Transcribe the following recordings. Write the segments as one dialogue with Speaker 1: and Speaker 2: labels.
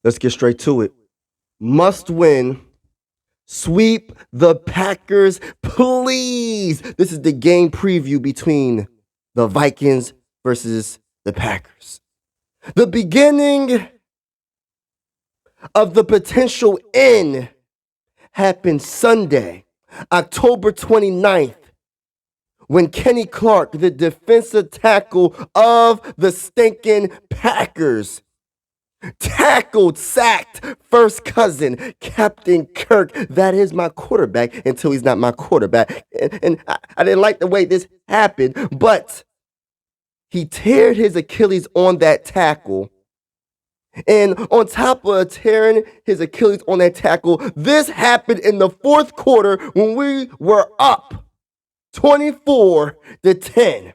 Speaker 1: Let's get straight to it. Must win. Sweep the Packers, please. This is the game preview between the Vikings versus the Packers. The beginning of the potential end happened Sunday, October 29th, when Kenny Clark, the defensive tackle of the stinking Packers, tackled, sacked first cousin, Captain Kirk. That is my quarterback until he's not my quarterback. And I didn't like the way this happened, but he teared his Achilles on that tackle. And on top of tearing his Achilles on that tackle, this happened in the fourth quarter when we were up 24-10.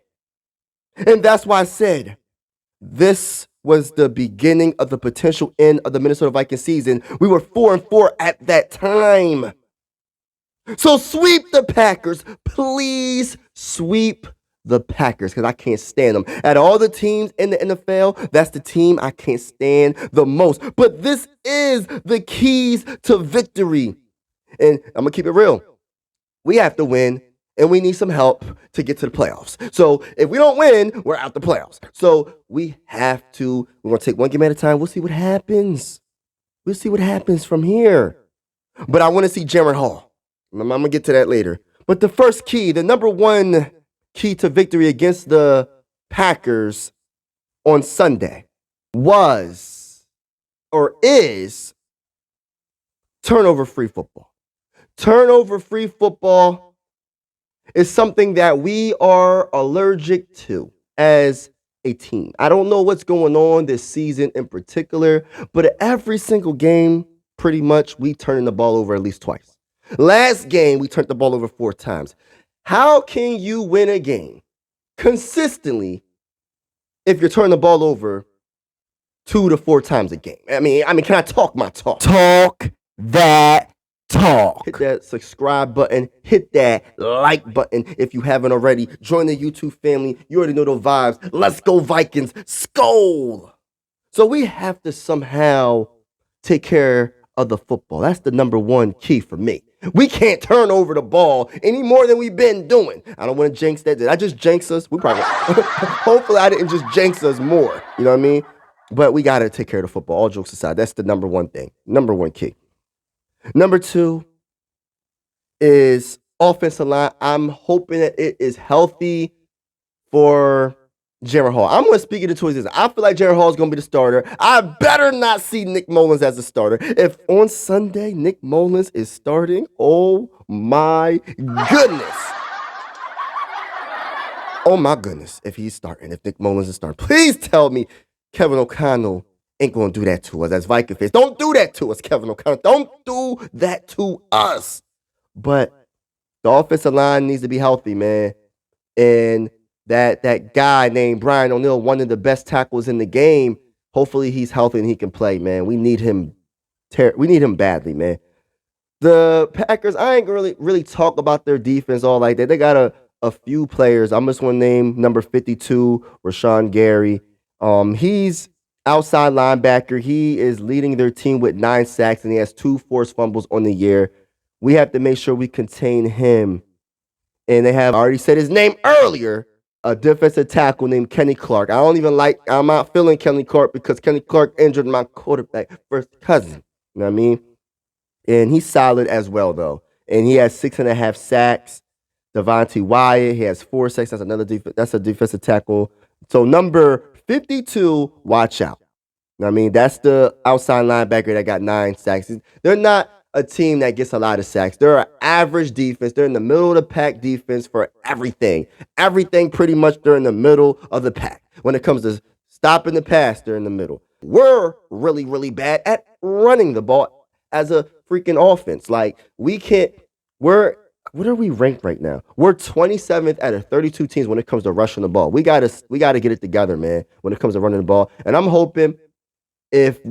Speaker 1: And that's why I said this was the beginning of the potential end of the Minnesota Vikings season. We were 4-4 at that time. So sweep the Packers. Please sweep the Packers, because I can't stand them. Out of all the teams in the NFL, that's the team I can't stand the most. But this is the keys to victory. And I'm going to keep it real. We have to win, and we need some help to get to the playoffs. So if we don't win, we're out the playoffs. So we're going to take one game at a time. We'll see what happens. We'll see what happens from here. But I want to see Jaren Hall. I'm going to get to that later. But the first key, the number one key to victory against the Packers on Sunday was or is turnover-free football. Turnover-free football is something that we are allergic to as a team. I don't know what's going on this season in particular, but every single game, pretty much, we turning the ball over at least twice. Last game, we turned the ball over 4 times. How can you win a game consistently if you're turning the ball over 2 to 4 times a game? I mean, can I talk my talk? Talk that talk. Hit that subscribe button. Hit that like button if you haven't already. Join the YouTube family. You already know the vibes. Let's go Vikings. Skol! So we have to somehow take care of the football. That's the number one key for me. We can't turn over the ball any more than we've been doing. I don't want to jinx that. Did I just jinx us? We probably, hopefully I didn't just jinx us more. You know what I mean? But we got to take care of the football. All jokes aside, that's the number one thing. Number one key. Number 2 is offensive line. I'm hoping that it is healthy for Jaren Hall. I'm going to speak it into existence. I feel like Jaren Hall is going to be the starter. I better not see Nick Mullins as a starter. If on Sunday Nick Mullins is starting, oh my goodness. Oh my goodness, if he's starting, if Nick Mullins is starting. Please tell me Kevin O'Connell ain't going to do that to us as Viking fans. Don't do that to us, Kevin O'Connell. Don't do that to us. But the offensive line needs to be healthy, man. And that guy named Brian O'Neill, one of the best tackles in the game, hopefully he's healthy and he can play, man. We need him. We need him badly, man. The Packers, I ain't really talk about their defense all like that. They got a few players. I'm just going to name number 52, Rashawn Gary. He's outside linebacker. He is leading their team with 9 sacks, and he has 2 forced fumbles on the year. We have to make sure we contain him. And they have already said his name earlier, a defensive tackle named Kenny Clark. I'm not feeling Kenny Clark because Kenny Clark injured my quarterback, first cousin. You know what I mean? And he's solid as well, though. And he has 6.5 sacks. Devontae Wyatt, he has 4 sacks. That's a defensive tackle. So number 52, watch out. You know what I mean? That's the outside linebacker that got 9 sacks. They're not a team that gets a lot of sacks. They're an average defense. They're in the middle of the pack defense for everything. Everything pretty much they're in the middle of the pack. When it comes to stopping the pass, they're in the middle. We're really, really bad at running the ball as a freaking offense. Like, what are we ranked right now? We're 27th out of 32 teams when it comes to rushing the ball. We gotta get it together, man, when it comes to running the ball. And I'm hoping if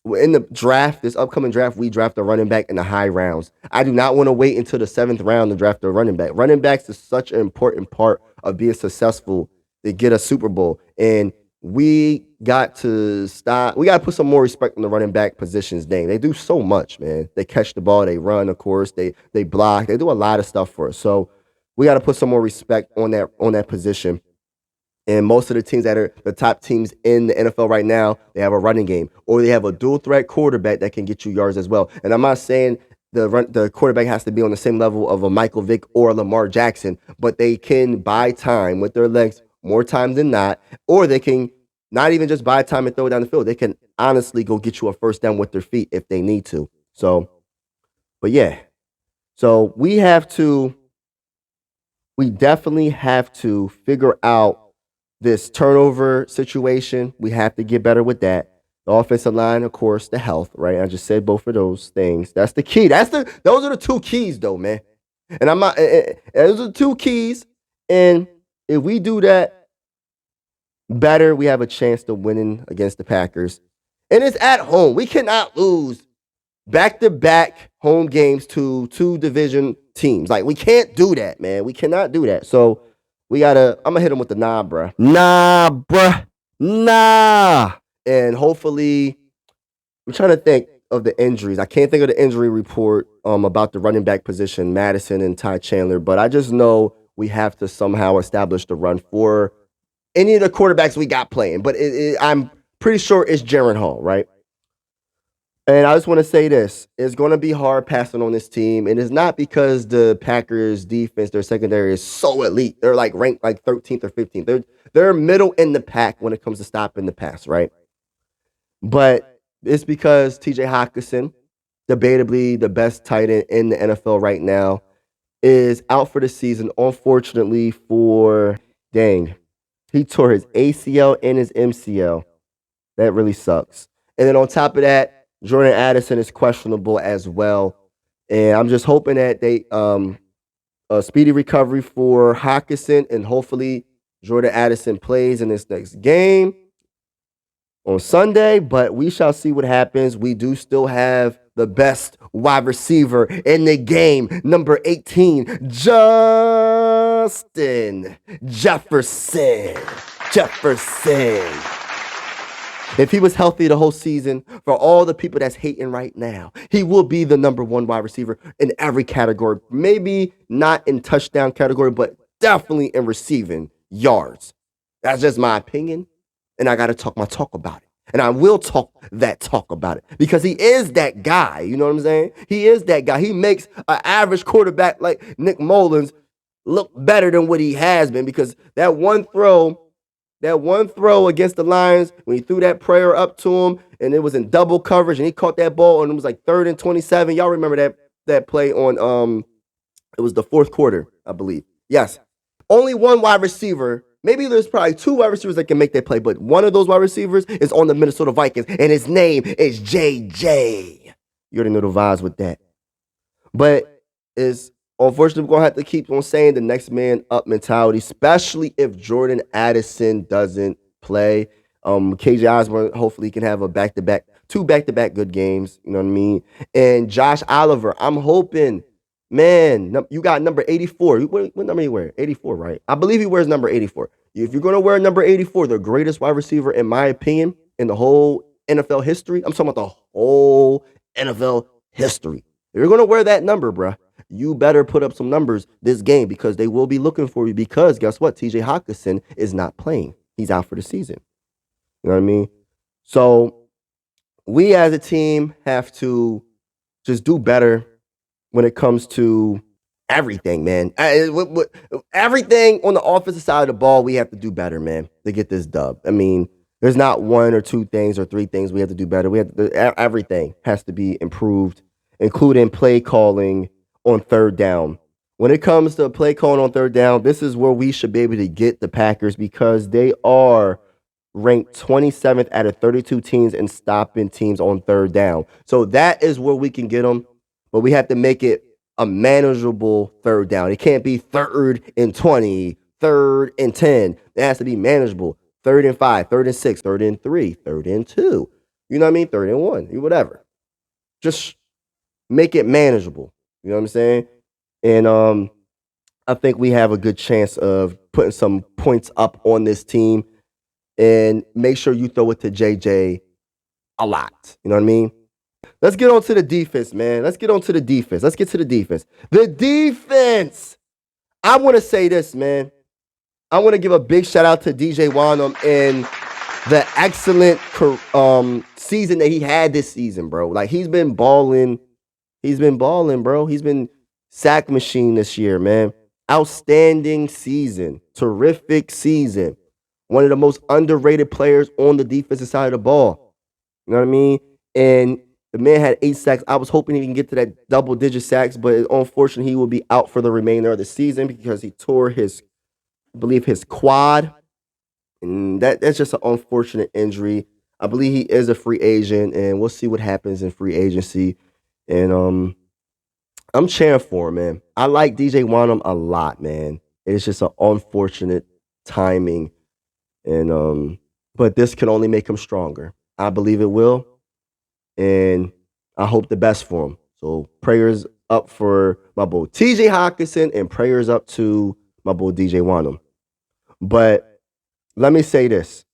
Speaker 1: in the draft, this upcoming draft, we draft a running back in the high rounds. I do not want to wait until the 7th round to draft a running back. Running backs is such an important part of being successful to get a Super Bowl. And we got to stop. We got to put some more respect on the running back position's name. They do so much, man. They catch the ball, they run, of course, they block, they do a lot of stuff for us. So we got to put some more respect on that position. And most of the teams that are the top teams in the NFL right now, they have a running game or they have a dual threat quarterback that can get you yards as well. And I'm not saying the quarterback has to be on the same level of a Michael Vick or a Lamar Jackson, but they can buy time with their legs more times than not, or they can not even just buy time and throw it down the field. They can honestly go get you a first down with their feet if they need to. So, but yeah. So we definitely have to figure out this turnover situation. We have to get better with that. The offensive line, of course, the health, right? I just said both of those things. That's the key. Those are the two keys, though, man. And I'm not. Those are the two keys. And if we do that better, we have a chance to winning against the Packers. And it's at home. We cannot lose back-to-back home games to two division teams. Like, we can't do that, man. We cannot do that. So I'm going to hit them with the nah, bruh. Nah, bruh. Nah. And hopefully, I'm trying to think of the injuries. I can't think of the injury report about the running back position, Madison and Ty Chandler, but I just know we have to somehow establish the run for any of the quarterbacks we got playing. But I'm pretty sure it's Jaren Hall, right? And I just want to say this. It's going to be hard passing on this team. And it's not because the Packers defense, their secondary is so elite. They're like ranked like 13th or 15th. They're middle in the pack when it comes to stopping the pass, right? But it's because TJ Hockenson, debatably the best tight end in the NFL right now, is out for the season. Unfortunately he tore his ACL and his MCL. That really sucks. And then on top of that, Jordan Addison is questionable as well. And I'm just hoping that they a speedy recovery for Hockenson, and hopefully Jordan Addison plays in this next game on Sunday, but we shall see what happens. We do still have the best wide receiver in the game, number 18, Justin Jefferson. If he was healthy the whole season, for all the people that's hating right now, he will be the number one wide receiver in every category. Maybe not in touchdown category, but definitely in receiving yards. That's just my opinion. And I got to talk my talk about it. And I will talk about it because he is that guy. You know what I'm saying? He is that guy. He makes an average quarterback like Nick Mullins look better than what he has been, because that one throw against the Lions, when he threw that prayer up to him and it was in double coverage and he caught that ball and it was like 3rd and 27. Y'all remember that play on it was the fourth quarter, I believe. Yes. Only one wide receiver. Maybe there's probably two wide receivers that can make that play, but one of those wide receivers is on the Minnesota Vikings, and his name is JJ. You already know the vibes with that. But it's unfortunately, we're going to have to keep on saying the next man up mentality, especially if Jordan Addison doesn't play. KJ Osborne, hopefully, can have two back-to-back good games. You know what I mean? And Josh Oliver, I'm hoping, man, you got number 84. What number you wear? 84, right? I believe he wears number 84. If you're going to wear number 84, the greatest wide receiver, in my opinion, in the whole NFL history, I'm talking about the whole NFL history. If you're going to wear that number, bruh, you better put up some numbers this game, because they will be looking for you, because guess what? TJ Hockenson is not playing. He's out for the season. You know what I mean? So we as a team have to just do better when it comes to everything, man. Everything on the offensive side of the ball, we have to do better, man, to get this dub. I mean, there's not one or two things or three things we have to do better. Everything has to be improved, including play calling on third down. When it comes to play calling on third down, this is where we should be able to get the Packers, because they are ranked 27th out of 32 teams in stopping teams on third down. So that is where we can get them, but we have to make it a manageable third down. It can't be 3rd and 20, 3rd and 10. It has to be manageable. 3rd and 5, 3rd and 6, 3rd and 3, 3rd and 2. You know what I mean? 3rd and 1, whatever. Just make it manageable. You know what I'm saying? And I think we have a good chance of putting some points up on this team. and make sure you throw it to JJ a lot. You know what I mean? Let's get on to the defense, man. Let's get on to the defense. Let's get to the defense. The defense. I want to say this, man. I want to give a big shout out to DJ Wanham and the excellent season that he had this season, bro. Like, he's been balling. He's been balling, bro. He's been sack machine this year, man. Outstanding season. Terrific season. One of the most underrated players on the defensive side of the ball. You know what I mean? And the man had 8 sacks. I was hoping he can get to that double-digit sacks, but unfortunately, he will be out for the remainder of the season because he tore his quad. And that's just an unfortunate injury. I believe he is a free agent, and we'll see what happens in free agency. And I'm cheering for him, man. I like DJ Wanham a lot, man. It's just an unfortunate timing. And but this can only make him stronger. I believe it will. And I hope the best for him. So prayers up for my boy TJ Hawkinson and prayers up to my boy DJ Wanham. But let me say this.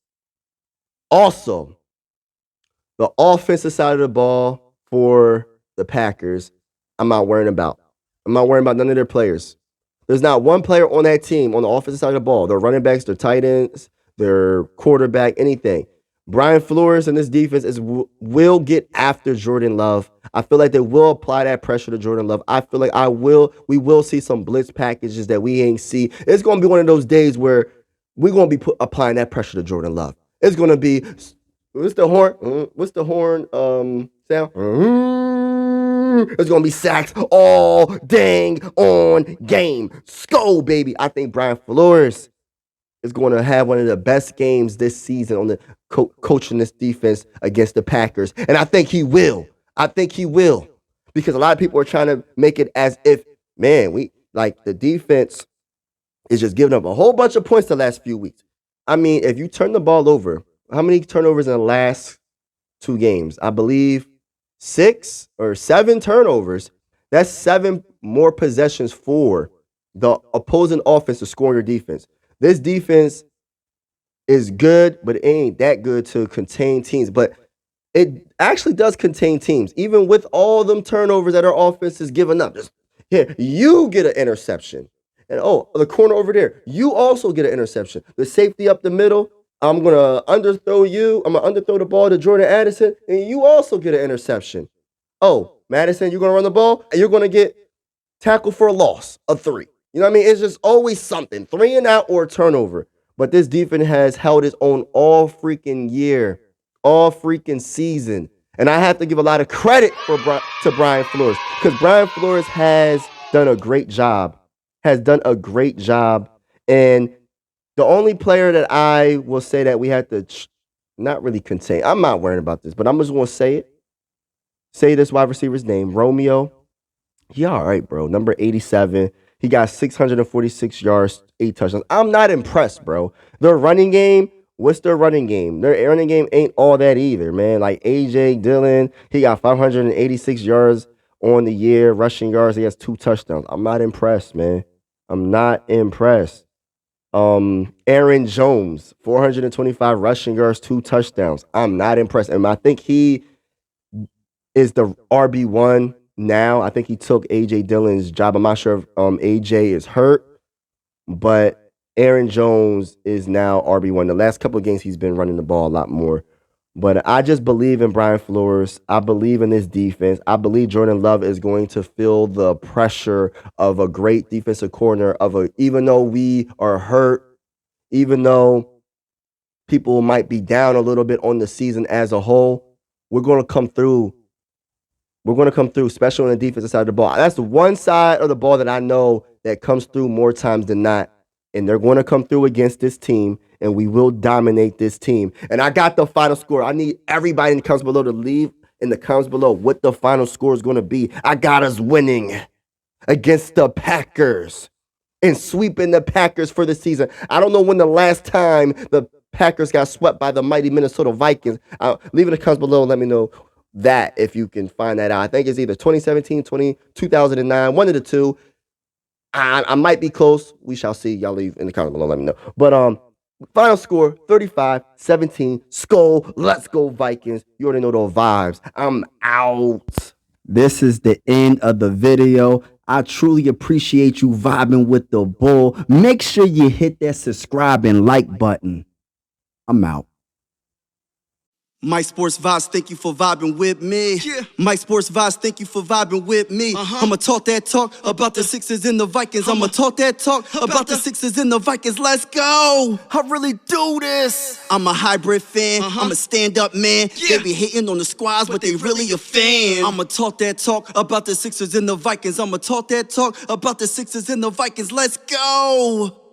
Speaker 1: Also, the offensive side of the ball for the Packers, I'm not worrying about. I'm not worrying about none of their players. There's not one player on that team on the offensive side of the ball. Their running backs, their tight ends, their quarterback, anything. Brian Flores and this defense will get after Jordan Love. I feel like they will apply that pressure to Jordan Love. I feel like we will see some blitz packages that we ain't see. It's going to be one of those days where we're going to be applying that pressure to Jordan Love. It's going to be, what's the horn? What's the horn sound? It's going to be sacks all dang on game. Skull, baby. I think Brian Flores is going to have one of the best games this season on the coaching this defense against the Packers. And I think he will. I think he will. Because a lot of people are trying to make it as if, man, the defense is just giving up a whole bunch of points the last few weeks. I mean, if you turn the ball over, how many turnovers in the last 2 games? I believe 6 or 7 turnovers. That's 7 more possessions for the opposing offense to score your defense. This defense is good, but it ain't that good to contain teams. But it actually does contain teams, even with all them turnovers that our offense is giving up. Just here, you get an interception. And the corner over there, you also get an interception. The safety up the middle, I'm going to underthrow you. I'm going to underthrow the ball to Jordan Addison, and you also get an interception. Oh, Madison, you're going to run the ball, and you're going to get tackled for a loss of 3. You know what I mean? It's just always something. 3 and out or a turnover. But this defense has held its own all freaking year, all freaking season. And I have to give a lot of credit to Brian Flores because Brian Flores has done a great job. And the only player that I will say that we had to not really contain, I'm not worrying about this, but I'm just going to say it. Say this wide receiver's name, Romeo. He all right, bro. Number 87. He got 646 yards, 8 touchdowns. I'm not impressed, bro. Their running game, what's their running game? Their running game ain't all that either, man. Like A.J. Dillon, he got 586 yards on the year, rushing yards. He has 2 touchdowns. I'm not impressed, man. I'm not impressed. Aaron Jones, 425 rushing yards, 2 touchdowns. I'm not impressed. And I think he is the RB1 now. I think he took A.J. Dillon's job. I'm not sure if A.J. is hurt, but Aaron Jones is now RB1. The last couple of games, he's been running the ball a lot more. But I just believe in Brian Flores. I believe in this defense. I believe Jordan Love is going to feel the pressure of a great defensive corner, even though we are hurt, even though people might be down a little bit on the season as a whole, we're going to come through. We're going to come through, especially on the defensive side of the ball. That's the one side of the ball that I know that comes through more times than not. And they're going to come through against this team, and we will dominate this team. And I got the final score. I need everybody in the comments below to leave in the comments below what the final score is going to be. I got us winning against the Packers and sweeping the Packers for the season. I don't know when the last time the Packers got swept by the mighty Minnesota Vikings. Leave in the comments below and let me know that if you can find that out. I think it's either 2017, 2009, one of the two. I might be close. We shall see. Y'all leave in the comments below. Let me know. But Final score 35-17. Skull. Let's go, Vikings. You already know those vibes. I'm out.
Speaker 2: This is the end of the video. I truly appreciate you vibing with the bull. Make sure you hit that subscribe and like button. I'm out.
Speaker 3: Mike Sports Vibes, thank you for vibing with me. Yeah. Mike Sports Vibes, thank you for vibing with me. I'ma talk that talk about the Sixers and the Vikings. I'ma talk that talk about the Sixers and the Vikings. Let's go. I really do this. I'm a hybrid fan. I'm a stand-up man. They be hating on the squads, but they really a fan. I'ma talk that talk about the Sixers and the Vikings. I'ma talk that talk about the Sixers and the Vikings. Let's go.